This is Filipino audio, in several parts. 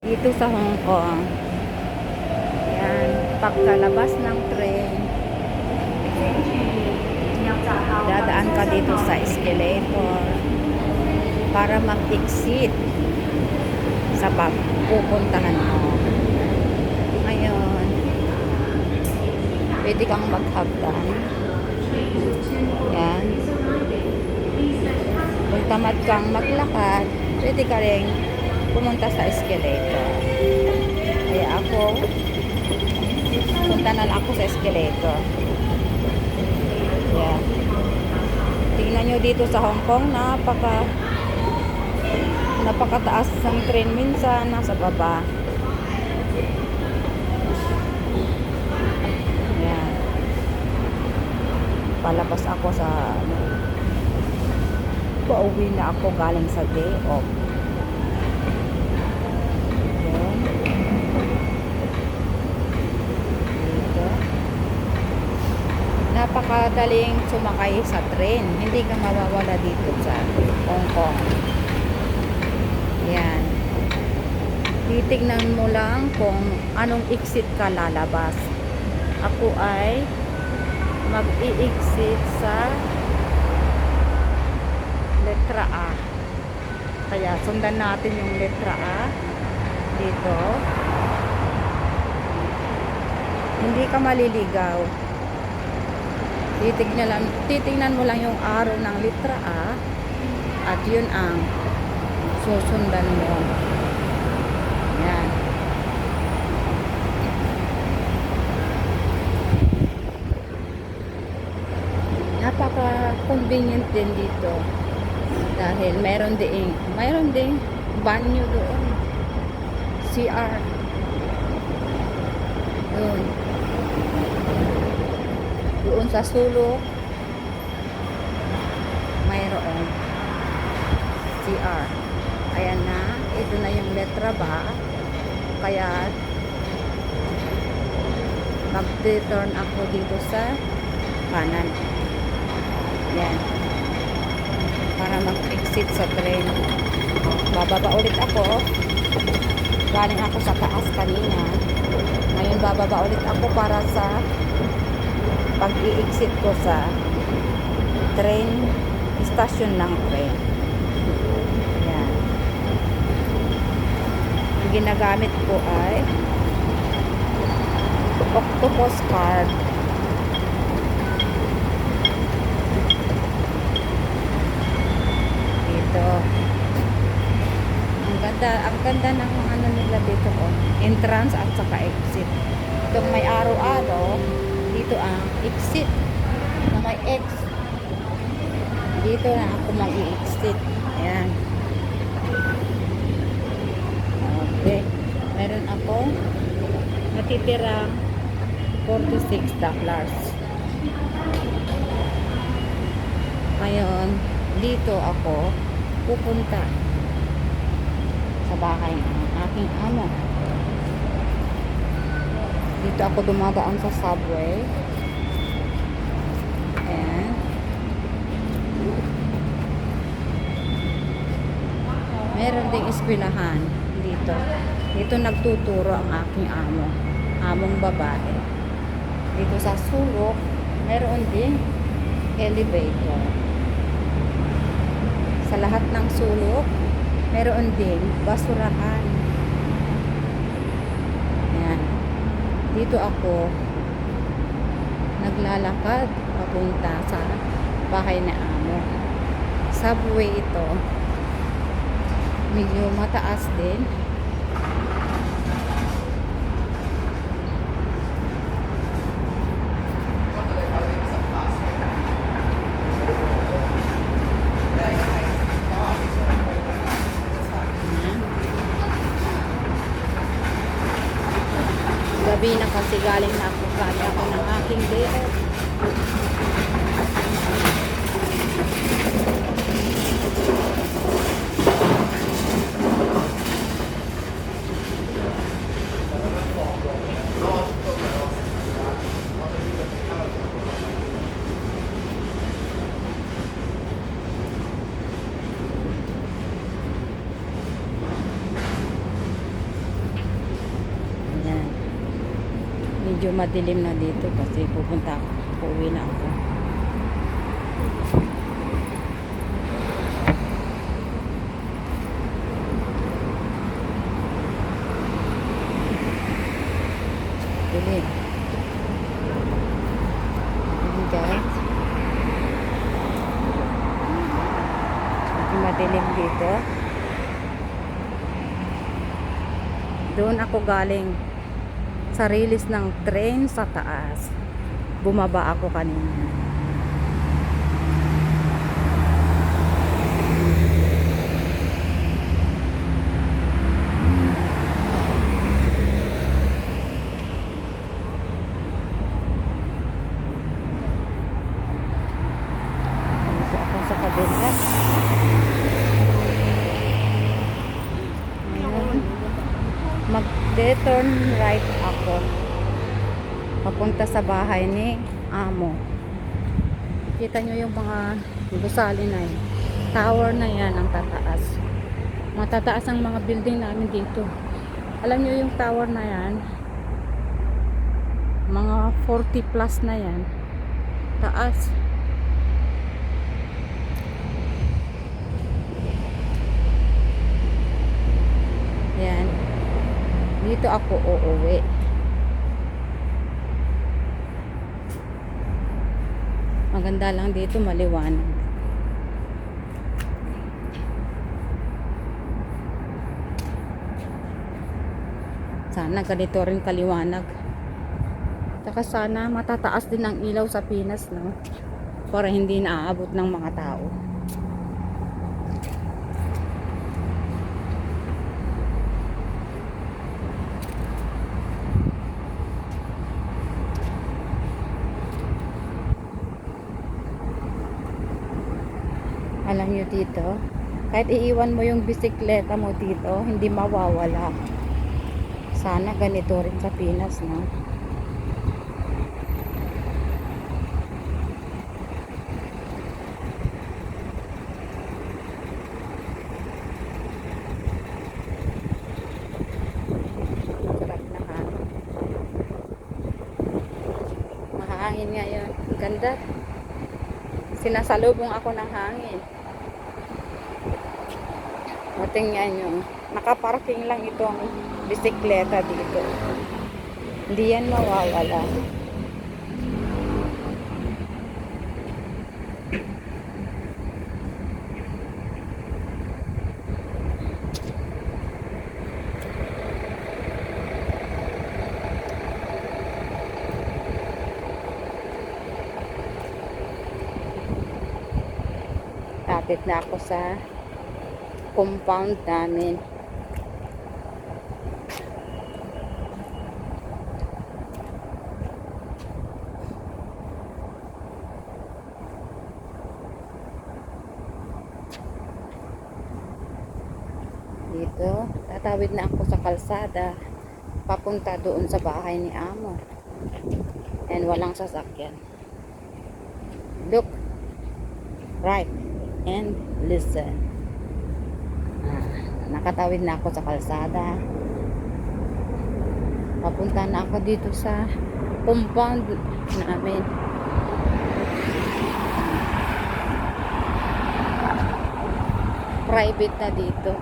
Dito sa Hong Kong, yan, pagkalabas ng train, dadaan ka dito sa escalator para mag-exit sa pupuntahan mo. Ngayon, pwede kang maghagdan. Yan. Kung tamad kang maglakad, pwede ka rin pumunta sa escalator. Kaya ako, punta na lang ako sa escalator. Yan. Tingnan nyo dito sa Hong Kong, napakataas ng train minsan, nasa baba. Yan. Palabas ako sa pauwi na ako galing sa day off. Yan. Dito. Napakadaling sumakay sa train. Hindi ka mawawala dito sa Hong Kong. Yan. Titignan mo lang kung anong exit ka lalabas. Ako ay mag-i-exit sa letra A. Kaya sundan natin yung letra A dito. Hindi ka maliligaw. Titignan mo lang yung arrow ng letra A at yun ang susundan mo. Yan. Napaka-convenient din dito. Dahil mayroon ding banyo doon. CR. Doon sa sulok mayroon CR. Ayan na, ito na yung letra ba. Kaya mag-turn ako dito sa kanan. Yan. Para mag-exit sa train. Bababa ulit ako. Galing ako sa taas kanina. Ngayon bababa ulit ako para sa pag-i-exit ko sa train, station ng train. Yan. Ang ginagamit ko ay Octopus card. Dito. Ang ganda ng ano nila dito ko. Entrance at saka exit. Itong may araw-araw, dito ang exit na may X. Dito na ako mag-i-exit. Ayan. Okay. Meron ako natitirang $46. Ngayon, dito ako pupunta sa bahay ng aking amo. Dito ako dumadaan sa subway. Ayan. Meron ding eskwelahan dito. Dito nagtuturo ang aking amo. Among babae. Dito sa sulok, meron ding elevator. Sa lahat ng sulok, meron ding basurahan. Ayan. Dito ako naglalakad papunta sa bahay na amo. Subway ito. Medyo mataas din. Gabi na kasi galing na ako ng aking day off. medyo madilim na dito kasi pupunta ako. Uuwi na ako. Dilim. Dilim guys. Medyo madilim dito. Doon ako galing sa release ng train sa taas. Bumaba ako kanina. Dito ako sa kabila. Mag-turn right ako papunta sa bahay ni Amo. Kita nyo yung mga gusali na yun. Tower na yan ang tataas. Matataas ang mga building namin dito. Alam nyo yung tower na yan, mga 40 plus na yan taas. Yan. Dito ako uuwi. Maganda lang dito, maliwanag. Sana ganito rin kaliwanag. Tsaka sana matataas din ang ilaw sa Pinas, no? Para hindi naaabot ng mga tao. Alam nyo dito, kahit iiwan mo yung bisikleta mo dito, hindi mawawala. Sana ganito rin sa Pinas, no? Sarap na hangin. Mahangin ngayon. Ganda. Sinasalubong ako ng hangin. O, tingnan nyo. Nakaparking lang itong bisikleta dito. Hindi yan mawawala. Lapit na ako sa compound namin. Dito, tatawid na ako sa kalsada papunta doon sa bahay ni Amo. And walang sasakyan. Look right and listen. Nakatawid na ako sa kalsada. Papunta na ako dito sa compound namin. Private na dito.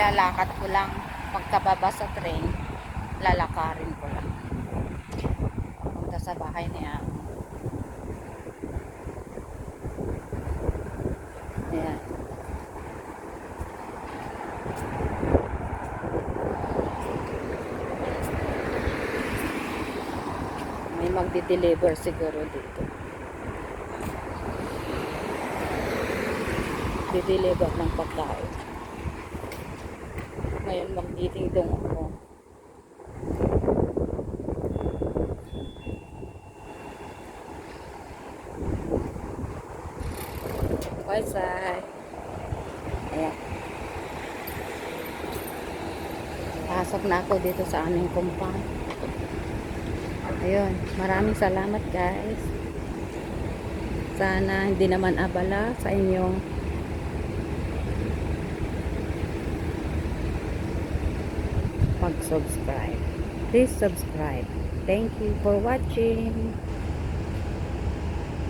Nilalakad ko lang pagkababa sa train, lalakarin ko lang punta sa bahay niya. Ayan. May magdi-deliver siguro dito. Di-deliver ng pagkain. Ngayon magtitingdong ako. Bye, Sai. Ayan. Pasok na ako dito sa aming compound. Ayun, maraming salamat guys. Sana hindi naman abala sa inyong pag-subscribe. Please subscribe. Thank you for watching.